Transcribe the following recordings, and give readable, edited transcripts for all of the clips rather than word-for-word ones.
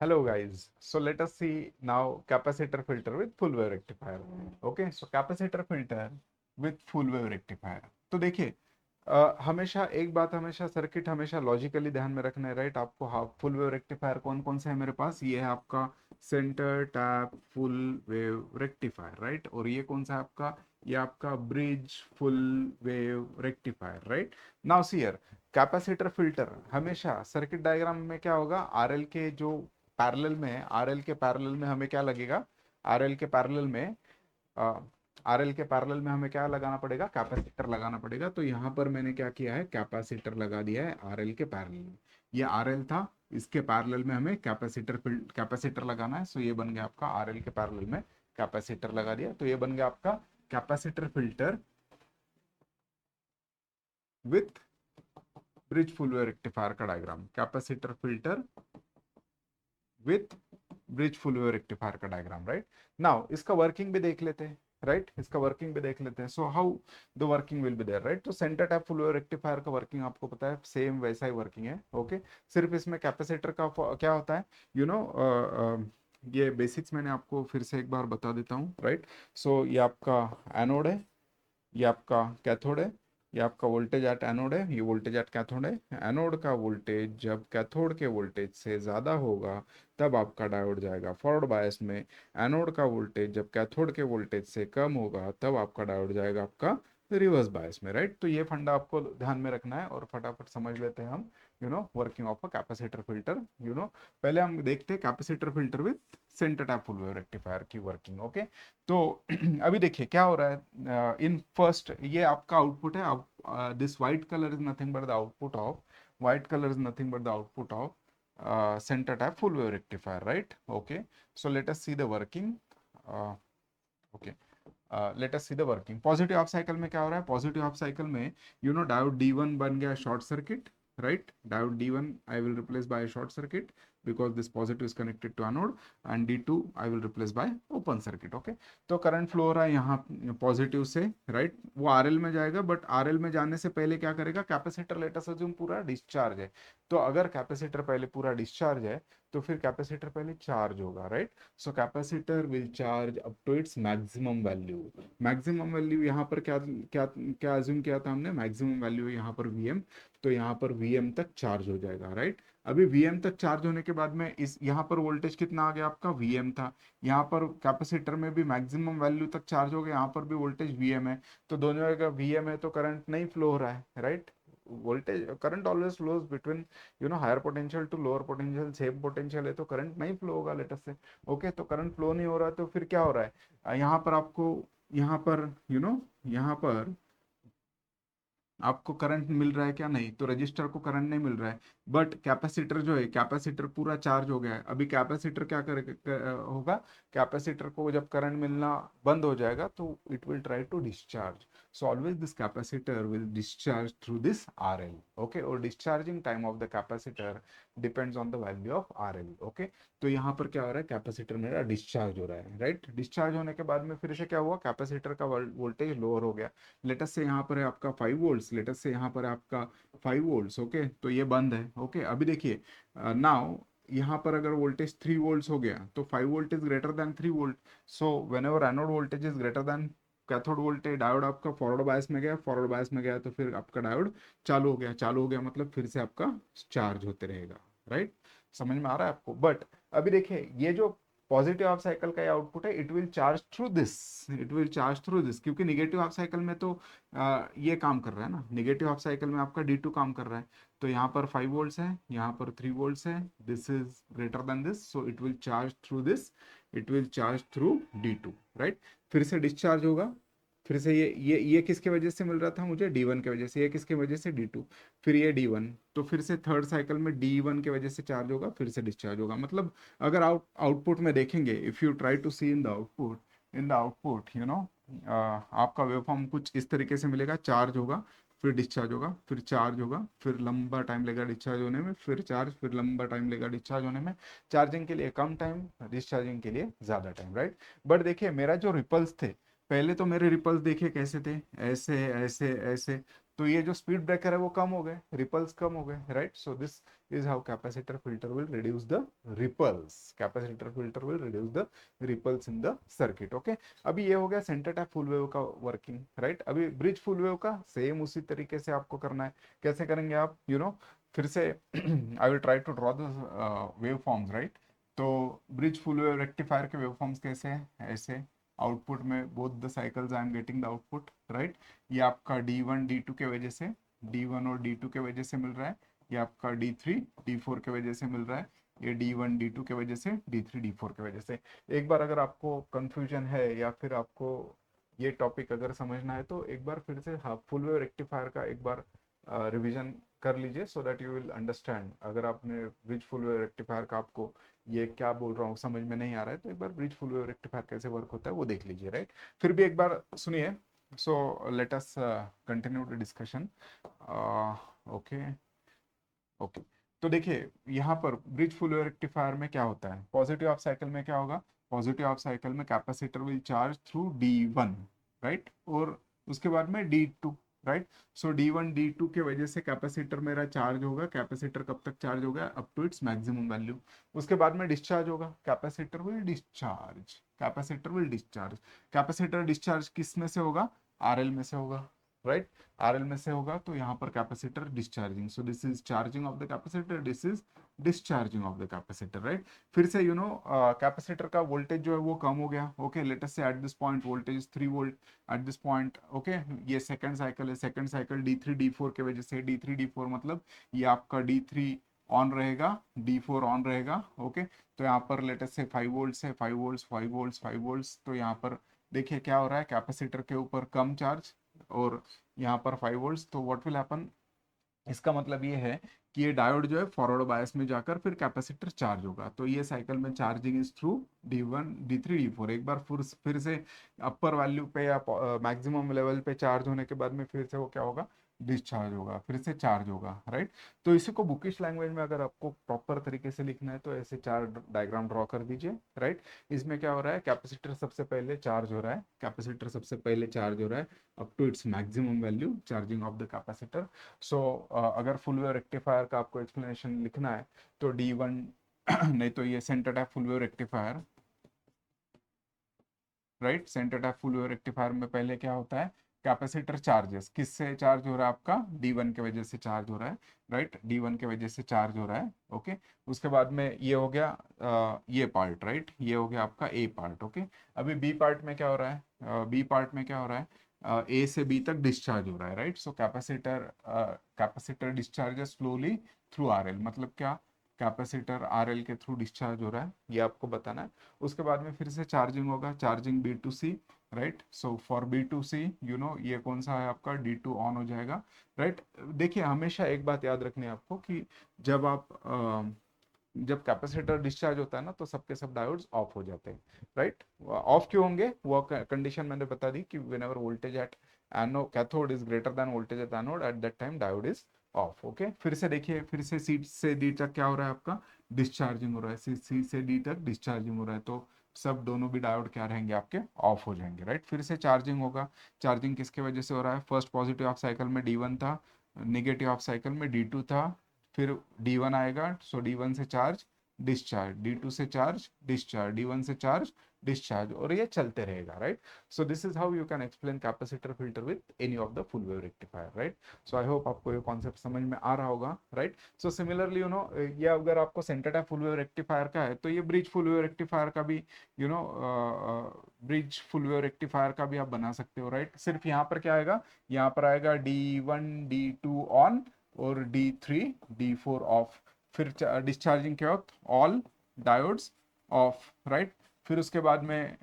Hello guys, so let us see now capacitor filter with full wave rectifier. Okay, so capacitor filter with full wave rectifier. तो देखिए हमेशा एक बात, हमेशा circuit हमेशा logically ध्यान में रखना है, राइट। आपको हाफ फुल वेव रेक्टिफायर कौन कौन से है मेरे पास, ये है आपका centre tap full wave rectifier, right. और ये कौन सा है आपका, ये आपका bridge full wave rectifier, right. Now see here, capacitor filter हमेशा सर्किट डायग्राम में क्या होगा, आरएल के जो पैरेलल में है, आरएल के पैरेलल में हमें क्या लगेगा, आरएल के पैरेलल में आरएल के पैरेलल में हमें क्या लगाना पड़ेगा, कैपेसिटर लगाना पड़ेगा। तो यहाँ पर मैंने क्या किया है, कैपेसिटर लगा दिया है आरएल के पैरेलल में। ये आरएल था, इसके पैरेलल में हमें कैपेसिटर लगाना है। सो ये बन गया आपका आरएल के पैरेलल में कैपेसिटर लगा दिया, तो ये बन गया आपका capacitor filter with bridge full wave rectifier का diagram, capacitor filter with bridge full wave rectifier का डायग्राम, राइट। नाउ इसका वर्किंग भी देख लेते हैं, राइट। इसका वर्किंग भी देख लेते हैं। So how the working will be there, right. तो centre tap full wave rectifier का वर्किंग आपको पता है, सेम वैसा ही वर्किंग है। ओके, सिर्फ इसमें कैपेसिटर का क्या होता है, यू नो ये बेसिक्स मैंने आपको फिर से एक बार बता देता हूँ, राइट। सो ये आपका एनोड है, ये आपका कैथोड है, ये आपका वोल्टेज एट एनोड है, ये वोल्टेज एट कैथोड है। एनोड का वोल्टेज जब कैथोड के वोल्टेज से ज़्यादा होगा तब आपका डायोड जाएगा फॉरवर्ड बायस में। एनोड का वोल्टेज जब कैथोड के वोल्टेज से कम होगा तब आपका डायोड जाएगा आपका रिवर्स बायस में, राइट। तो ये फंडा आपको ध्यान में रखना है और फटाफट समझ लेते हैं हम, working of a capacitor filter. पहले हम देखते हैं capacitor filter with centre tap full wave rectifier की वर्किंग। ओके, तो अभी देखिए क्या हो रहा है। इन फर्स्ट ये आपका आउटपुट है, this white colour is nothing but the output of, white colour is nothing but the output of center tap full wave rectifier, right? Okay, so let us see the working. Okay, let us see the working. Positive half cycle में क्या हो रहा है, positive half cycle में diode D1 बन गया short circuit, right? Diode D1 I will replace by a short circuit because this positive is connected to anode, and D2 I will replace by open circuit. Okay, तो current flow हो रहा है यहाँ positive से, right. वो RL में जाएगा, but RL में जाने से पहले क्या करेगा, कैपेसिटर लेट अस अज्यूम पूरा डिस्चार्ज है। तो अगर कैपेसिटर पहले पूरा डिस्चार्ज है तो फिर कैपेसिटर पहले चार्ज होगा, right. So capacitor will charge up to its maximum value. Maximum value यहाँ पर क्या क्या क्या अज्यूम किया था हमने, मैक्सिमम वैल्यू यहाँ पर वीएम। तो यहाँ पर वीएम तक चार्ज हो जाएगा, राइट। अभी वीएम तक चार्ज होने के बाद में इस यहाँ पर वोल्टेज कितना आ गया आपका, वीएम था। यहाँ पर कैपेसिटर में भी मैक्सिमम वैल्यू तक चार्ज हो गया, यहाँ पर भी वोल्टेज वीएम है। तो दोनों जगह वीएम है तो करंट नहीं फ्लो हो रहा है, right. Voltage current always flows between higher potential to lower potential. Same potential है तो करंट नहीं फ्लो होगा लेटर से। ओके, तो करंट फ्लो नहीं हो रहा है तो फिर क्या हो रहा है, यहाँ पर आपको, यहाँ पर यहाँ पर आपको करंट मिल रहा है क्या, नहीं। तो रजिस्टर को करंट नहीं मिल रहा है, बट कैपेसिटर जो है, कैपेसिटर पूरा चार्ज हो गया है। अभी कैपेसिटर क्या होगा, कैपेसिटर को जब करंट मिलना बंद हो जाएगा तो it will try to discharge. So always this capacitor will discharge through this RL. Okay, और discharging time of the capacitor depends on the value of RL. Okay, तो यहाँ पर क्या हो रहा है, कैपेसिटर मेरा डिस्चार्ज हो रहा है, राइट। डिस्चार्ज होने के बाद में फिर से क्या हुआ, कैपेसिटर का वोल्टेज लोअर हो गया। लेटस से यहाँ पर है आपका 5 वोल्ट्स, लेटस से यहाँ पर है आपका 5 वोल्ट्स। ओके, तो ये बंद है। ओके, अभी देखिए नाउ यहाँ पर अगर वोल्टेज 3 वोल्ट्स हो गया तो 5 volt is greater then 3 volt. So when ever anode voltage is greater then cathode voltage, diode आपका फॉरवर्ड बायस में गया, फॉरवर्ड बायस में गया तो फिर आपका डायोड चालू हो गया, चालू हो गया मतलब फिर से आपका चार्ज होते रहेगा, राइट। समझ में आ रहा है आपको। बट अभी देखिए ये जो पॉजिटिव हाफ साइकिल का आउटपुट है, it will charge through this, it will charge through this, क्योंकि निगेटिव हाफ साइकिल में तो ये काम कर रहा है ना, निगेटिव हाफ साइकिल में आपका D2 काम कर रहा है। तो यहाँ पर 5 वोल्ट्स है, यहाँ पर 3 वोल्ट्स है, this is greater then this, so it will charge through this, it will charge through D2, right. फिर से डिस्चार्ज होगा, फिर से ये किसके वजह से मिल रहा था मुझे, D1 के वजह से, ये किसके वजह से, D2, फिर ये D1, तो फिर से थर्ड साइकिल में D1 के वजह से चार्ज होगा, फिर से डिस्चार्ज होगा। मतलब अगर आउटपुट में देखेंगे, if you try to see in the output, आपका वेवफॉर्म कुछ इस तरीके से मिलेगा, चार्ज होगा, फिर डिस्चार्ज होगा, फिर चार्ज होगा, फिर लंबा टाइम लगेगा डिस्चार्ज होने में, फिर चार्ज, फिर लंबा टाइम लगेगा डिस्चार्ज होने में। चार्जिंग के लिए कम टाइम, डिस्चार्जिंग के लिए ज़्यादा टाइम, राइट। बट देखिए मेरा जो रिपल्स थे, पहले तो मेरे रिपल्स देखिए कैसे थे, ऐसे ऐसे ऐसे। तो ये जो स्पीड ब्रेकर है वो कम हो गए, रिपल्स कम हो गए, right. So this is how capacitor filter will reduce the ripples, capacitor filter will reduce the ripples in the circuit. Okay, अभी ये हो गया सेंटर टैप फुल वेव का वर्किंग, राइट। अभी ब्रिज फुल वेव का सेम उसी तरीके से आपको करना है। कैसे करेंगे आप, फिर से I will try to draw the wave forms, right. तो ब्रिज फुल वेव रेक्टिफायर के वेव फॉर्म्स कैसे हैं, ऐसे आउटपुट में both the cycles I am getting the output, right. ये आपका D1 D2 के वजह से, D1 और D2 के वजह से मिल रहा है। ये आपका D3 D4 के वजह से मिल रहा है। ये D1 D2 के वजह से, D3 D4 के वजह से। एक बार अगर आपको कंफ्यूजन है या फिर आपको ये टॉपिक अगर समझना है तो एक बार फिर से हाँ फुल वेव रेक्टिफायर का एक बार रिवीजन कर लीजिए, so that you will understand. अगर आपने ब्रिज फुल वेव रेक्टिफायर का आपको ये क्या बोल रहा हूँ समझ में नहीं आ रहा है, तो एक बार ब्रिज फुल वेव रेक्टिफायर कैसे वर्क होता है वो देख लीजिए, राइट। फिर भी एक बार सुनिए। so let us continue the discussion। Okay okay, तो देखिए यहाँ पर ब्रिज फुल वेव रेक्टिफायर में क्या होता है, पॉजिटिव ऑफ साइकिल में क्या होगा, पॉजिटिव ऑफ साइकिल में capacitor will charge through D1, right, और उसके बाद में D2, राइट। सो D1 D2 के वजह से कैपेसिटर मेरा चार्ज होगा। कैपेसिटर कब तक चार्ज होगा, up to its maximum value. उसके बाद में डिस्चार्ज होगा, capacitor will discharge, capacitor will discharge. Capacitor discharge किस में से होगा, RL में से होगा, राइट। RL में से होगा तो यहाँ पर capacitor discharging, so this is charging of the capacitor, this is discharging of the capacitor, right. फिर से कैपेसिटर का वोल्टेज जो है वो कम हो गया। ओके, लेट अस से at this point voltage is 3 volt at this point. Okay, ये सेकंड साइकिल है, सेकंड साइकिल D3 D4 के वजह से, D3 D4 मतलब ये आपका D3 ऑन रहेगा, D4 ऑन रहेगा। ओके, तो यहाँ पर लेट अस से 5 वोल्ट है, 5 वोल्ट 5 वोल्ट 5 वोल्ट, तो यहाँ पर देखिए क्या हो रहा है, कैपेसिटर के ऊपर कम चार्ज और यहाँ पर 5 वोल्ट, तो व्हाट विल हैपन, इसका मतलब ये है कि ये डायोड जो है फॉरवर्ड बायस में जाकर फिर कैपेसिटर चार्ज होगा। तो ये साइकिल में charging is through D1 D3 D4। एक बार फिर से अपर वैल्यू पे या मैक्सिमम लेवल पे चार्ज होने के बाद में फिर से वो क्या होगा, डिस्चार्ज होगा, फिर से चार्ज होगा, राइट। तो इसी को बुकिश लैंग्वेज में अगर आपको प्रॉपर तरीके से लिखना है तो ऐसे चार डायग्राम ड्रॉ कर दीजिए, राइट। इसमें क्या हो रहा है, कैपेसिटर सबसे पहले चार्ज हो रहा है, कैपेसिटर सबसे पहले चार्ज हो रहा है up to its maximum value, charging of the capacitor. So अगर फुल वेव रेक्टिफायर का आपको एक्सप्लेनेशन लिखना है तो D1 नहीं तो ये centre tap full wave rectifier, right. Centre tap full wave rectifier में पहले क्या होता है, कैपेसिटर चार्जेस किससे चार्ज हो रहा है, आपका D1 के वजह से चार्ज हो रहा है, राइट, D1 के वजह से चार्ज हो रहा है। ओके, उसके बाद में ये हो गया ये पार्ट, राइट, ये हो गया आपका A पार्ट। ओके, अभी B पार्ट में क्या हो रहा है, B पार्ट में क्या हो रहा है, A से B तक डिस्चार्ज हो रहा है, right. So capacitor discharges slowly through RL, मतलब क्या, कैपेसिटर RL के थ्रू डिस्चार्ज हो रहा है, ये आपको बताना है। उसके बाद में फिर से चार्जिंग होगा, charging B2C, right. So for B2C ये कौन सा है आपका, D2 ऑन हो जाएगा, राइट। देखिए हमेशा एक बात याद रखनी है आपको कि जब आप जब कैपेसिटर डिस्चार्ज होता है ना तो सबके सब डायोड्स ऑफ हो जाते हैं, राइट। ऑफ क्यों होंगे, वो कंडीशन मैंने बता दी कि whenever voltage at anode cathode is greater than voltage at anode, at that time diode is off. Okay, फिर से देखिए, फिर से C से D तक क्या हो रहा है आपका, डिस्चार्जिंग हो रहा है, C से D तक डिस्चार्जिंग हो रहा है, तो सब दोनों भी डायोड क्या रहेंगे आपके, ऑफ हो जाएंगे, राइट। फिर से चार्जिंग होगा, चार्जिंग किसके वजह से हो रहा है, फर्स्ट पॉजिटिव ऑफ साइकिल में D1 था, नेगेटिव ऑफ साइकिल में D2 था, फिर D1 आएगा, सो D1 से चार्ज डिस्चार्ज, D2 से चार्ज डिस्चार्ज, D1 से चार्ज डिस्चार्ज, और ये चलते रहेगा, right. So this is how you can explain capacitor filter with any of the full wave rectifier, right. So I hope आपको ये कॉन्सेप्ट समझ में आ रहा होगा, राइट। सो सिमिलरली ये अगर आपको centre tap full wave rectifier का है तो ये ब्रिज फुल वेव रेक्टिफायर का भी ब्रिज फुल वेव रेक्टिफायर का भी आप बना सकते हो, राइट। सिर्फ यहाँ पर क्या आएगा, यहाँ पर आएगा D1 D2 ऑन और D3 D4 ऑफ, फिर डिस्चार्जिंग के वक्त ऑल डायोड्स ऑफ, राइट। फिर उसके बाद में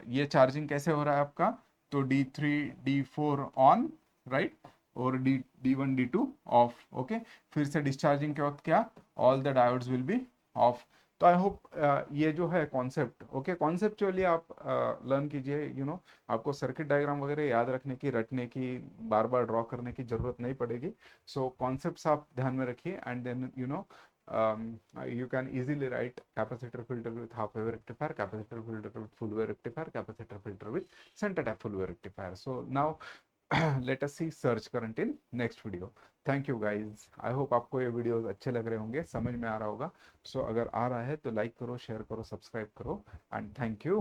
ये चार्जिंग कैसे हो रहा है आपका, तो D3 D4 ऑन, राइट, और D1 D2 ऑफ। ओके, फिर से डिस्चार्जिंग के वक्त क्या, all the diodes will be of. तो आई होप ये जो है कॉन्सेप्ट, ओके, कॉन्सेप्चुअली आप लर्न कीजिए, आपको सर्किट डायग्राम वगैरह याद रखने की, रटने की, बार बार ड्रॉ करने की जरूरत नहीं पड़ेगी। सो कॉन्सेप्ट्स आप ध्यान में रखिए and then you can easily write capacitor filter with half wave rectifier, capacitor filter with full wave rectifier, capacitor filter with center tap full wave rectifier. So now let us see search current in next video. Thank you guys, I hope आपको ये videos अच्छे लग रहे होंगे, समझ में आ रहा होगा। सो अगर आ रहा है तो लाइक करो, शेयर करो, सब्सक्राइब करो, एंड थैंक यू।